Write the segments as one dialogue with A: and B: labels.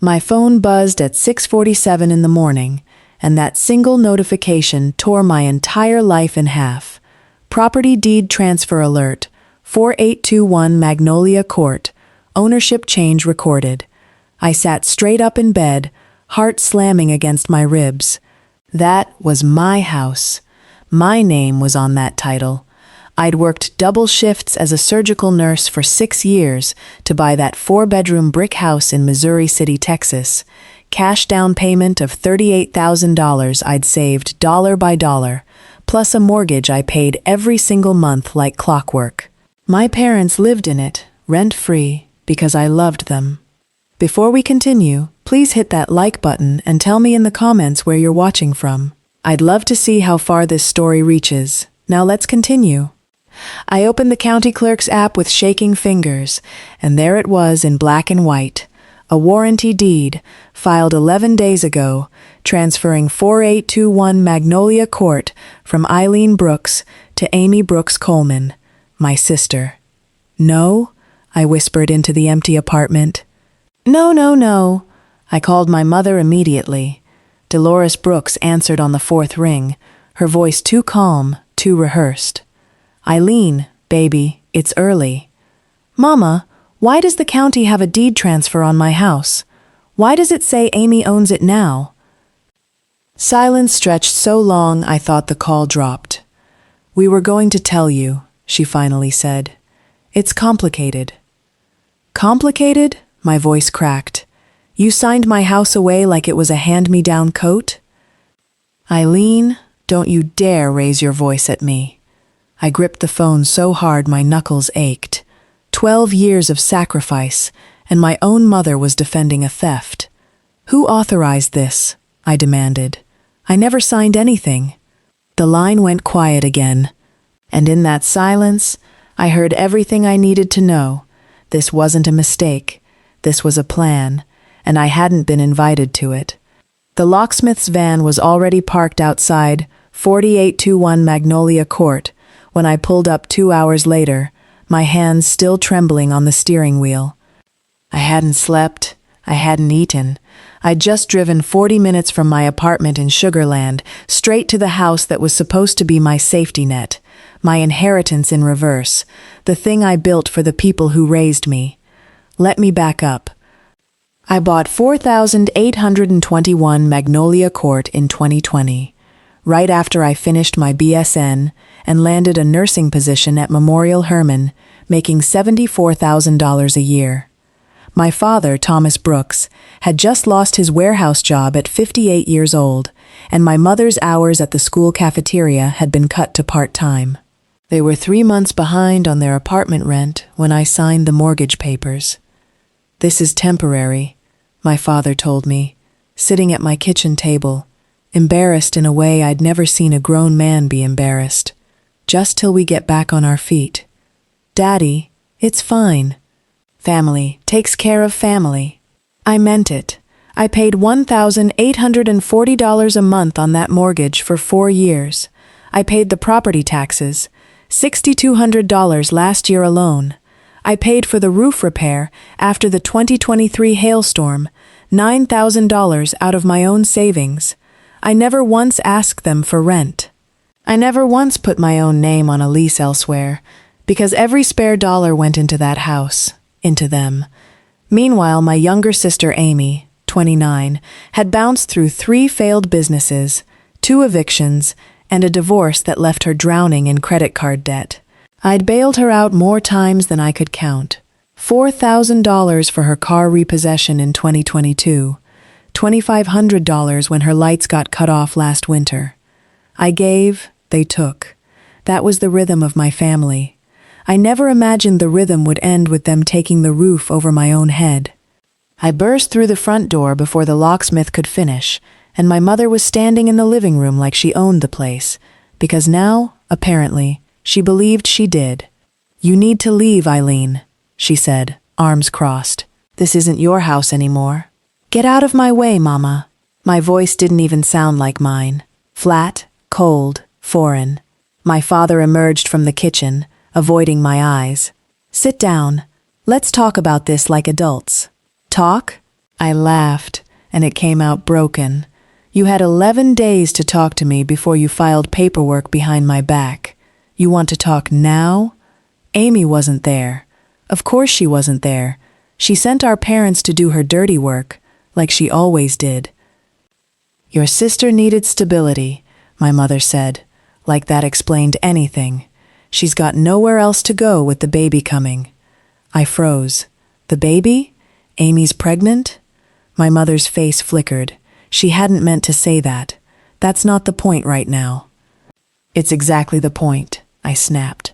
A: My phone buzzed at 6:47 in the morning, and that single notification tore my entire life in half. Property deed transfer alert, 4821 Magnolia Court, ownership change recorded. I sat straight up in bed, heart slamming against my ribs. That was my house. My name was on that title. I'd worked double shifts as a surgical nurse for 6 years to buy that 4-bedroom brick house in Missouri City, Texas. Cash down payment of $38,000 I'd saved dollar by dollar, plus a mortgage I paid every single month like clockwork. My parents lived in it, rent-free, because I loved them. Before we continue, please hit that like button and tell me in the comments where you're watching from. I'd love to see how far this story reaches. Now let's continue. I opened the county clerk's app with shaking fingers, and there it was in black and white. A warranty deed, filed 11 days ago, transferring 4821 Magnolia Court from Eileen Brooks to Amy Brooks Coleman, my sister. No? I whispered into the empty apartment. No. I called my mother immediately. Dolores Brooks answered on the 4th ring, her voice too calm, too rehearsed. Eileen, baby, it's early. Mama, why does the county have a deed transfer on my house? Why does it say Amy owns it now? Silence stretched so long I thought the call dropped. We were going to tell you, she finally said. It's complicated. Complicated? My voice cracked. You signed my house away like it was a hand-me-down coat? Eileen, don't you dare raise your voice at me. I gripped the phone so hard my knuckles ached. 12 years of sacrifice, and my own mother was defending a theft. Who authorized this? I demanded. I never signed anything. The line went quiet again, and in that silence, I heard everything I needed to know. This wasn't a mistake. This was a plan, and I hadn't been invited to it. The locksmith's van was already parked outside 4821 Magnolia Court when I pulled up 2 hours later, my hands still trembling on the steering wheel. I hadn't slept. I hadn't eaten. I'd just driven 40 minutes from my apartment in Sugar Land, straight to the house that was supposed to be my safety net, my inheritance in reverse, the thing I built for the people who raised me. Let me back up. I bought 4821 Magnolia Court in 2020, right after I finished my BSN and landed a nursing position at Memorial Hermann, making $74,000 a year. My father, Thomas Brooks, had just lost his warehouse job at 58 years old, and my mother's hours at the school cafeteria had been cut to part-time. They were 3 months behind on their apartment rent when I signed the mortgage papers. This is temporary, my father told me, sitting at my kitchen table, embarrassed in a way I'd never seen a grown man be embarrassed. Just till we get back on our feet. Daddy, it's fine. Family takes care of family. I meant it. I paid $1,840 a month on that mortgage for 4 years. I paid the property taxes, $6,200 last year alone. I paid for the roof repair after the 2023 hailstorm, $9,000 out of my own savings. I never once asked them for rent. I never once put my own name on a lease elsewhere, because every spare dollar went into that house, into them. Meanwhile, my younger sister Amy, 29, had bounced through 3 failed businesses, 2 evictions, and a divorce that left her drowning in credit card debt. I'd bailed her out more times than I could count. $4,000 for her car repossession in 2022, $2,500 when her lights got cut off last winter. I gave, they took. That was the rhythm of my family. I never imagined the rhythm would end with them taking the roof over my own head. I burst through the front door before the locksmith could finish, and my mother was standing in the living room like she owned the place, because now, apparently, she believed she did. You need to leave, Eileen, she said, arms crossed. This isn't your house anymore. Get out of my way, Mama. My voice didn't even sound like mine. Flat, cold, foreign. My father emerged from the kitchen, avoiding my eyes. Sit down. Let's talk about this like adults. Talk? I laughed, and it came out broken. You had 11 days to talk to me before you filed paperwork behind my back. You want to talk now? Amy wasn't there. Of course she wasn't there. She sent our parents to do her dirty work, like she always did. Your sister needed stability, my mother said, like that explained anything. She's got nowhere else to go with the baby coming. I froze. The baby? Amy's pregnant? My mother's face flickered. She hadn't meant to say that. That's not the point right now. It's exactly the point, I snapped.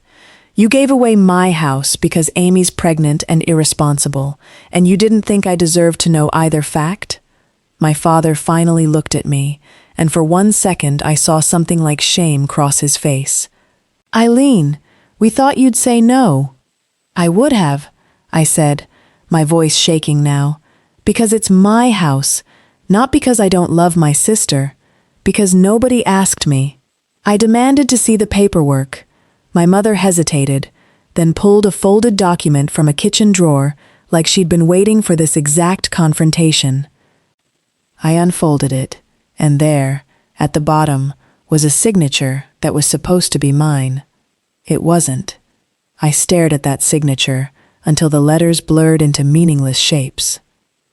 A: You gave away my house because Amy's pregnant and irresponsible, and you didn't think I deserved to know either fact? My father finally looked at me, and for 1 second I saw something like shame cross his face. Eileen, we thought you'd say no. I would have, I said, my voice shaking now, because it's my house, not because I don't love my sister, because nobody asked me. I demanded to see the paperwork. My mother hesitated, then pulled a folded document from a kitchen drawer like she'd been waiting for this exact confrontation. I unfolded it, and there, at the bottom, was a signature that was supposed to be mine. It wasn't. I stared at that signature until the letters blurred into meaningless shapes.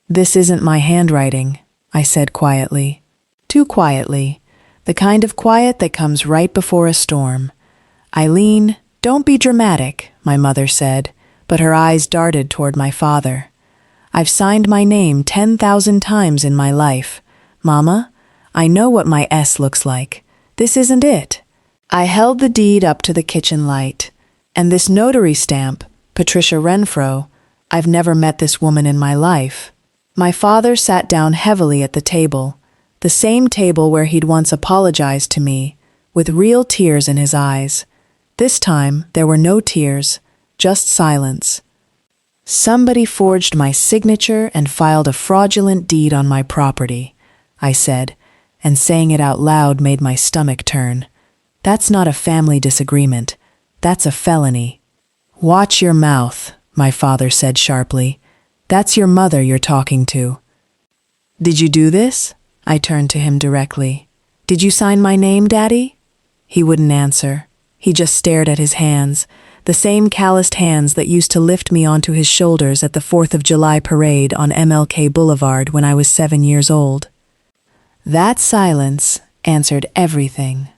A: This isn't my handwriting, I said quietly. Too quietly. The kind of quiet that comes right before a storm. Eileen, don't be dramatic, my mother said, but her eyes darted toward my father. I've signed my name 10,000 times in my life. Mama, I know what my S looks like. This isn't it. I held the deed up to the kitchen light. And this notary stamp, Patricia Renfro, I've never met this woman in my life. My father sat down heavily at the table, the same table where he'd once apologized to me, with real tears in his eyes. This time, there were no tears, just silence. Somebody forged my signature and filed a fraudulent deed on my property, I said, and saying it out loud made my stomach turn. That's not a family disagreement. That's a felony. Watch your mouth, my father said sharply. That's your mother you're talking to. Did you do this? I turned to him directly. Did you sign my name, Daddy? He wouldn't answer. He just stared at his hands, the same calloused hands that used to lift me onto his shoulders at the 4th of July parade on MLK Boulevard when I was 7 years old. That silence answered everything.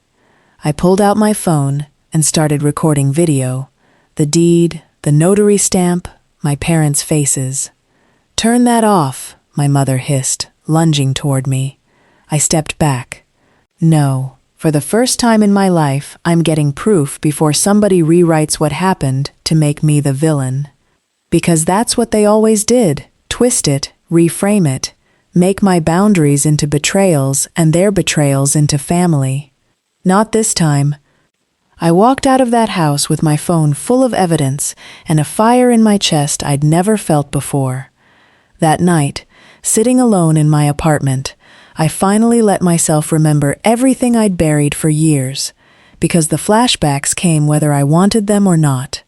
A: I pulled out my phone and started recording video. The deed, the notary stamp, my parents' faces. Turn that off, my mother hissed, lunging toward me. I stepped back. No, for the first time in my life, I'm getting proof before somebody rewrites what happened to make me the villain. Because that's what they always did. Twist it, reframe it, make my boundaries into betrayals and their betrayals into family. Not this time. I walked out of that house with my phone full of evidence and a fire in my chest I'd never felt before. That night, sitting alone in my apartment, I finally let myself remember everything I'd buried for years, because the flashbacks came whether I wanted them or not.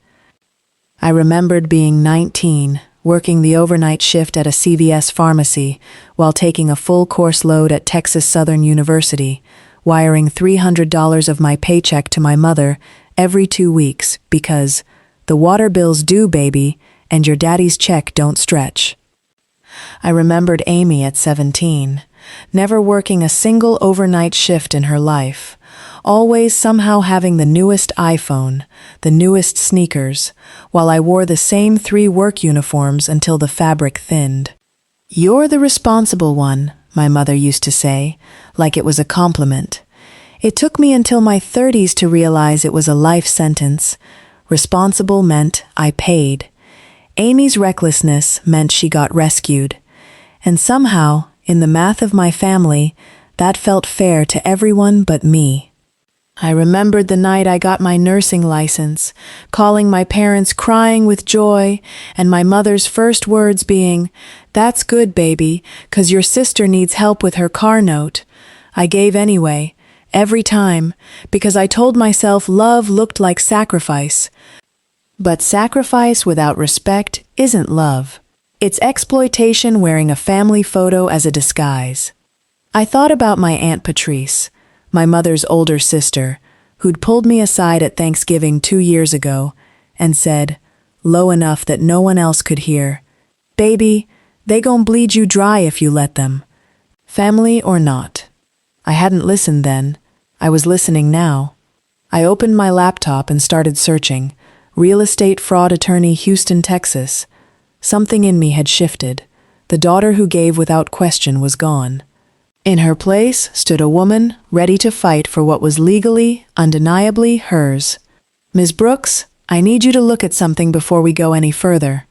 A: I remembered being 19, working the overnight shift at a CVS pharmacy while taking a full course load at Texas Southern University, wiring $300 of my paycheck to my mother every 2 weeks because the water bill's due, baby, and your daddy's check don't stretch. I remembered Amy at 17, never working a single overnight shift in her life, always somehow having the newest iPhone, the newest sneakers, while I wore the same 3 work uniforms until the fabric thinned. You're the responsible one, my mother used to say, like it was a compliment. It took me until my 30s to realize it was a life sentence. Responsible meant I paid. Amy's recklessness meant she got rescued. And somehow, in the math of my family, that felt fair to everyone but me. I remembered the night I got my nursing license, calling my parents crying with joy, and my mother's first words being, "That's good, baby, 'cause your sister needs help with her car note." I gave anyway, every time, because I told myself love looked like sacrifice. But sacrifice without respect isn't love. It's exploitation wearing a family photo as a disguise. I thought about my Aunt Patrice, my mother's older sister, who'd pulled me aside at Thanksgiving 2 years ago and said, low enough that no one else could hear, "Baby, they gon' bleed you dry if you let them. Family or not." I hadn't listened then. I was listening now. I opened my laptop and started searching. Real estate fraud attorney, Houston, Texas. Something in me had shifted. The daughter who gave without question was gone. In her place stood a woman ready to fight for what was legally, undeniably hers. "Ms. Brooks, I need you to look at something before we go any further."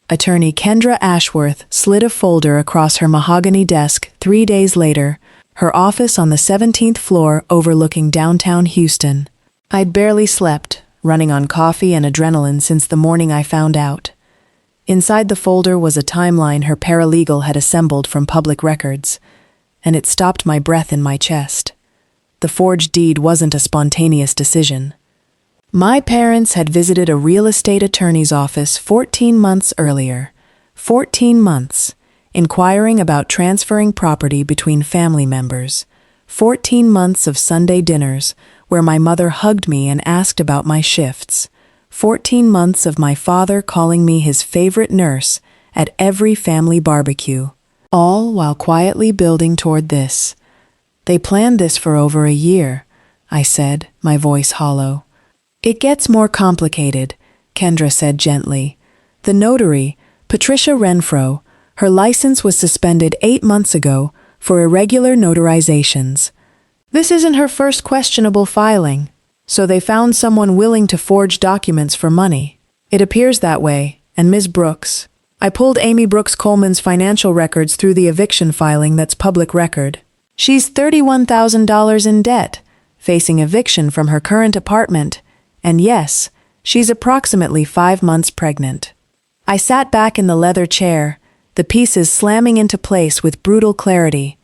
A: Attorney Kendra Ashworth slid a folder across her mahogany desk 3 days later, her office on the 17th floor overlooking downtown Houston. I'd barely slept, running on coffee and adrenaline since the morning I found out. Inside the folder was a timeline her paralegal had assembled from public records, and it stopped my breath in my chest. The forged deed wasn't a spontaneous decision. My parents had visited a real estate attorney's office 14 months earlier. 14 months, inquiring about transferring property between family members. 14 months of Sunday dinners where my mother hugged me and asked about my shifts. 14 months of my father calling me his favorite nurse at every family barbecue. All while quietly building toward this. "They planned this for over a year," I said, my voice hollow. "It gets more complicated," Kendra said gently. "The notary, Patricia Renfro, her license was suspended 8 months ago for irregular notarizations. This isn't her first questionable filing, so they found someone willing to forge documents for money. It appears that way, and Ms. Brooks. I pulled Amy Brooks Coleman's financial records through the eviction filing that's public record. She's $31,000 in debt, facing eviction from her current apartment, and yes, she's approximately 5 months pregnant." I sat back in the leather chair, the pieces slamming into place with brutal clarity.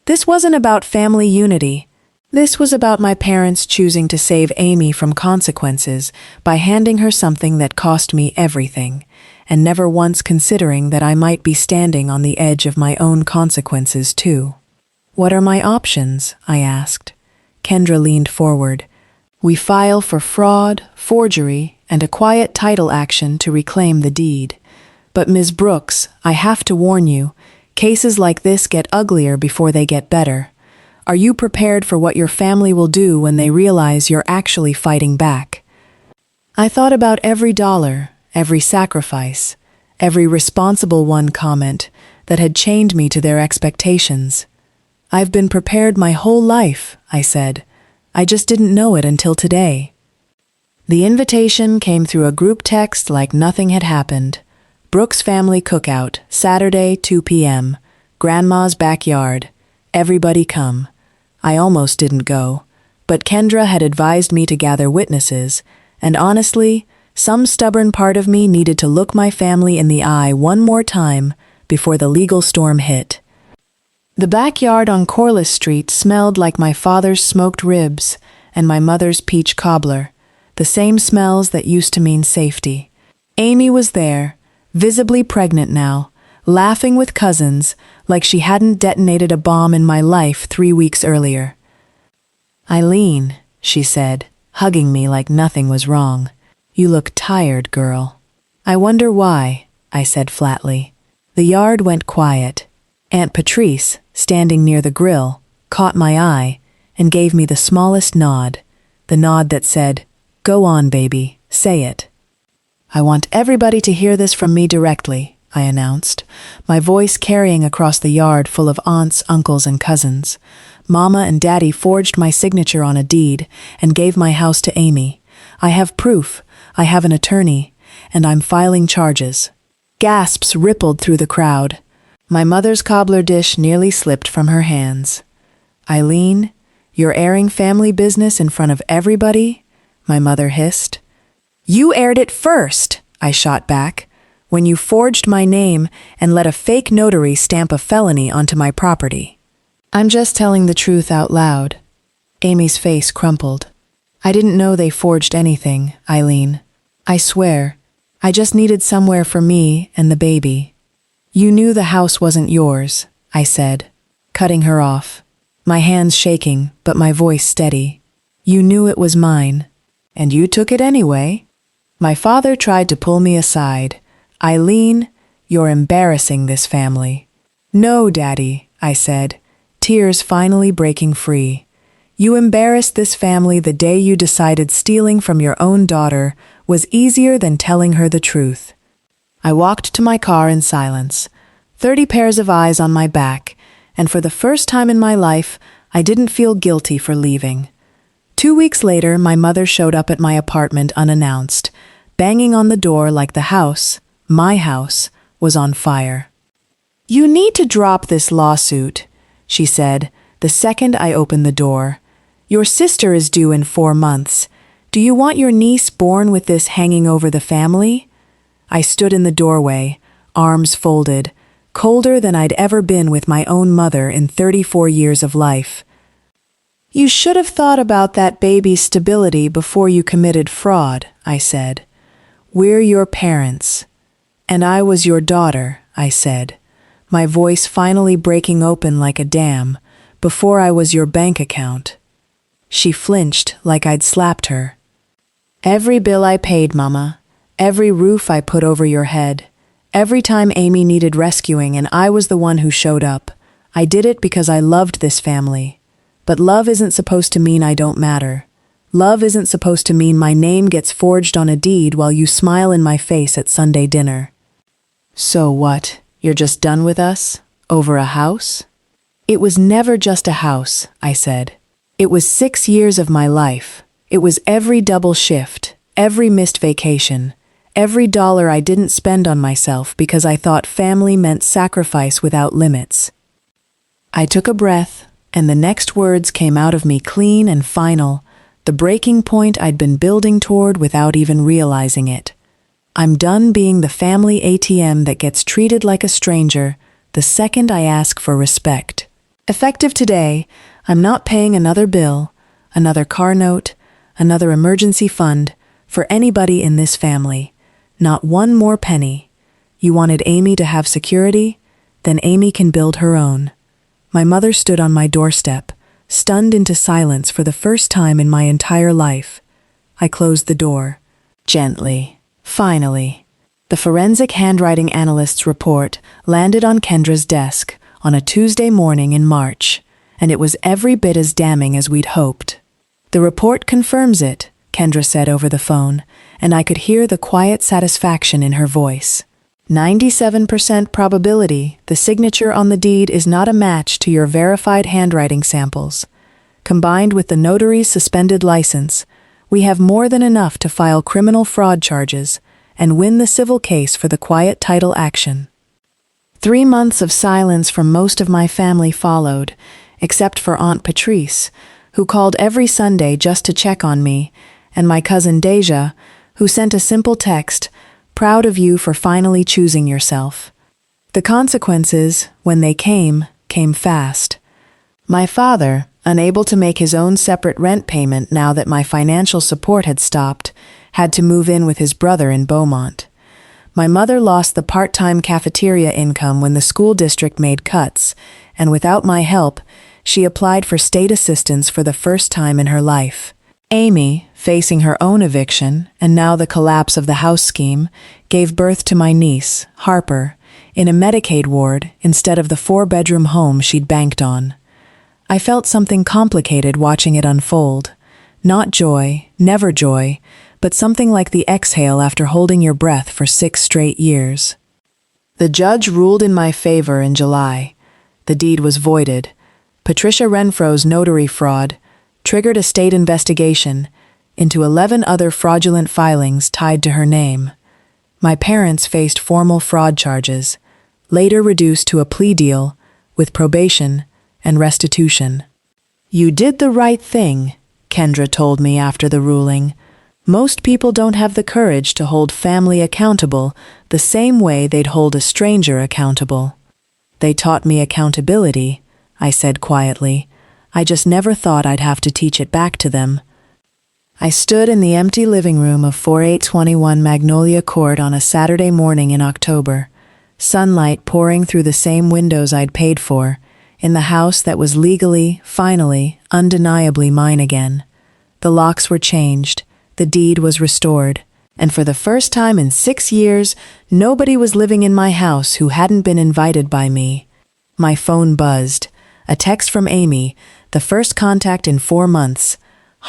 A: This wasn't about family unity. This was about my parents choosing to save Amy from consequences by handing her something that cost me everything, and never once considering that I might be standing on the edge of my own consequences too. "What are my options?" I asked. Kendra leaned forward. "We file for fraud, forgery, and a quiet title action to reclaim the deed. But Ms. Brooks, I have to warn you, cases like this get uglier before they get better. Are you prepared for what your family will do when they realize you're actually fighting back?" I thought about every dollar, every sacrifice, every responsible one comment that had chained me to their expectations. "I've been prepared my whole life," I said. "I just didn't know it until today." The invitation came through a group text like nothing had happened. Brooks family cookout, Saturday, 2 p.m., Grandma's backyard. Everybody come. I almost didn't go, but Kendra had advised me to gather witnesses, and honestly, some stubborn part of me needed to look my family in the eye one more time before the legal storm hit. The backyard on Corliss Street smelled like my father's smoked ribs and my mother's peach cobbler, the same smells that used to mean safety. Amy was there, visibly pregnant now, laughing with cousins like she hadn't detonated a bomb in my life 3 weeks earlier. "Eileen," she said, hugging me like nothing was wrong. "You look tired, girl." "I wonder why," I said flatly. The yard went quiet. Aunt Patrice, standing near the grill, caught my eye and gave me the smallest nod, the nod that said, "Go on, baby, say it." "I want everybody to hear this from me directly," I announced, my voice carrying across the yard full of aunts, uncles, and cousins. "Mama and Daddy forged my signature on a deed and gave my house to Amy. I have proof, I have an attorney, and I'm filing charges." Gasps rippled through the crowd. My mother's cobbler dish nearly slipped from her hands. "Eileen, you're airing family business in front of everybody?" my mother hissed. "You aired it first," I shot back, "when you forged my name and let a fake notary stamp a felony onto my property." "I'm just telling the truth out loud." Amy's face crumpled. "I didn't know they forged anything, Eileen. I swear, I just needed somewhere for me and the baby." You knew the house wasn't yours, I said, cutting her off, my hands shaking but my voice steady. You knew it was mine. And you took it anyway? My father tried to pull me aside. Eileen, you're embarrassing this family. No, Daddy, I said, tears finally breaking free. You embarrassed this family the day you decided stealing from your own daughter was easier than telling her the truth. I walked to my car in silence, 30 pairs of eyes on my back, and for the first time in my life, I didn't feel guilty for leaving. 2 weeks later, my mother showed up at my apartment unannounced, banging on the door like the house, my house, was on fire. You need to drop this lawsuit, she said, the second I opened the door. Your sister is due in 4 months. Do you want your niece born with this hanging over the family? I stood in the doorway, arms folded, colder than I'd ever been with my own mother in 34 years of life. You should have thought about that baby's stability before you committed fraud, I said. We're your parents. And I was your daughter, I said, my voice finally breaking open like a dam, before I was your bank account. She flinched like I'd slapped her. Every bill I paid, Mama, every roof I put over your head, every time Amy needed rescuing and I was the one who showed up, I did it because I loved this family. But love isn't supposed to mean I don't matter. Love isn't supposed to mean my name gets forged on a deed while you smile in my face at Sunday dinner. So what? You're just done with us? Over a house? It was never just a house, I said. It was 6 years of my life. It was every double shift, every missed vacation, every dollar I didn't spend on myself because I thought family meant sacrifice without limits. I took a breath, and the next words came out of me clean and final, the breaking point I'd been building toward without even realizing it. I'm done being the family ATM that gets treated like a stranger the second I ask for respect. Effective today, I'm not paying another bill, another car note, another emergency fund for anybody in this family. Not one more penny. You wanted Amy to have security? Then Amy can build her own. My mother stood on my doorstep, stunned into silence for the first time in my entire life. I closed the door. Gently. Finally. The forensic handwriting analyst's report landed on Kendra's desk on a Tuesday morning in March, and it was every bit as damning as we'd hoped. The report confirms it, Kendra said over the phone, and I could hear the quiet satisfaction in her voice. 97% probability the signature on the deed is not a match to your verified handwriting samples. Combined with the notary's suspended license, we have more than enough to file criminal fraud charges and win the civil case for the quiet title action. 3 months of silence from most of my family followed, except for Aunt Patrice, who called every Sunday just to check on me, and my cousin Deja, who sent a simple text, "Proud of you for finally choosing yourself." The consequences, when they came fast. My father, unable to make his own separate rent payment now that my financial support had stopped, had to move in with his brother in Beaumont. My mother lost the part-time cafeteria income when the school district made cuts, and without my help, she applied for state assistance for the first time in her life. Amy, facing her own eviction and now the collapse of the house scheme, gave birth to my niece, Harper, in a Medicaid ward instead of the 4-bedroom home she'd banked on. I felt something complicated watching it unfold. Not joy, never joy, but something like the exhale after holding your breath for 6 straight years. The judge ruled in my favor in July. The deed was voided. Patricia Renfro's notary fraud triggered a state investigation into 11 other fraudulent filings tied to her name. My parents faced formal fraud charges, later reduced to a plea deal with probation and restitution. You did the right thing, Kendra told me after the ruling. Most people don't have the courage to hold family accountable the same way they'd hold a stranger accountable. They taught me accountability, I said quietly. I just never thought I'd have to teach it back to them. I stood in the empty living room of 4821 Magnolia Court on a Saturday morning in October, sunlight pouring through the same windows I'd paid for, in the house that was legally, finally, undeniably mine again. The locks were changed, the deed was restored, and for the first time in 6 years, nobody was living in my house who hadn't been invited by me. My phone buzzed. A text from Amy, the first contact in 4 months.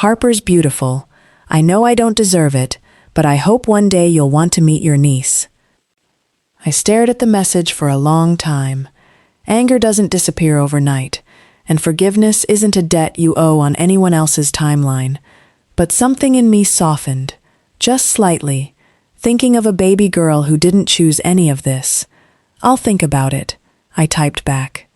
A: "Harper's beautiful. I know I don't deserve it, but I hope one day you'll want to meet your niece." I stared at the message for a long time. Anger doesn't disappear overnight, and forgiveness isn't a debt you owe on anyone else's timeline. But something in me softened, just slightly, thinking of a baby girl who didn't choose any of this. "I'll think about it," I typed back.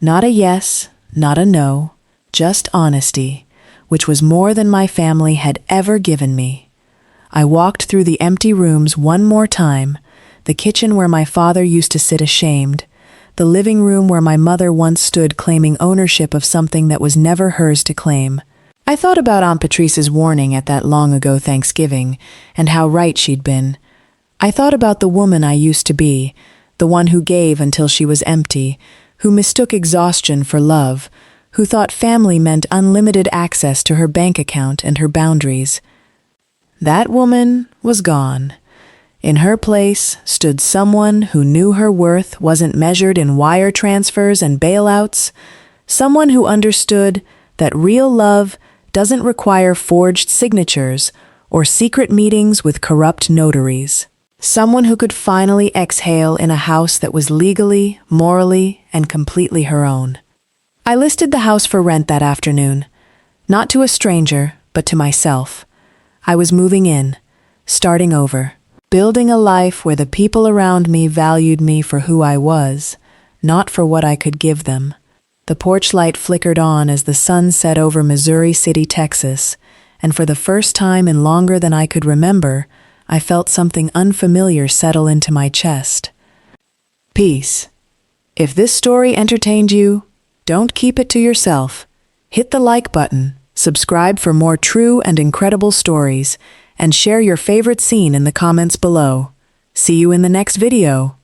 A: Not a yes, not a no, just honesty, which was more than my family had ever given me. I walked through the empty rooms one more time, the kitchen where my father used to sit ashamed, the living room where my mother once stood claiming ownership of something that was never hers to claim. I thought about Aunt Patrice's warning at that long-ago Thanksgiving, and how right she'd been. I thought about the woman I used to be, the one who gave until she was empty, who mistook exhaustion for love, who thought family meant unlimited access to her bank account and her boundaries. That woman was gone. In her place stood someone who knew her worth wasn't measured in wire transfers and bailouts, someone who understood that real love doesn't require forged signatures or secret meetings with corrupt notaries. Someone who could finally exhale in a house that was legally, morally, and completely her own. I listed the house for rent that afternoon, not to a stranger, but to myself. I was moving in, starting over, building a life where the people around me valued me for who I was, not for what I could give them. The porch light flickered on as the sun set over Missouri City, Texas, and for the first time in longer than I could remember, I felt something unfamiliar settle into my chest. Peace. If this story entertained you, don't keep it to yourself. Hit the like button, subscribe for more true and incredible stories, and share your favorite scene in the comments below. See you in the next video.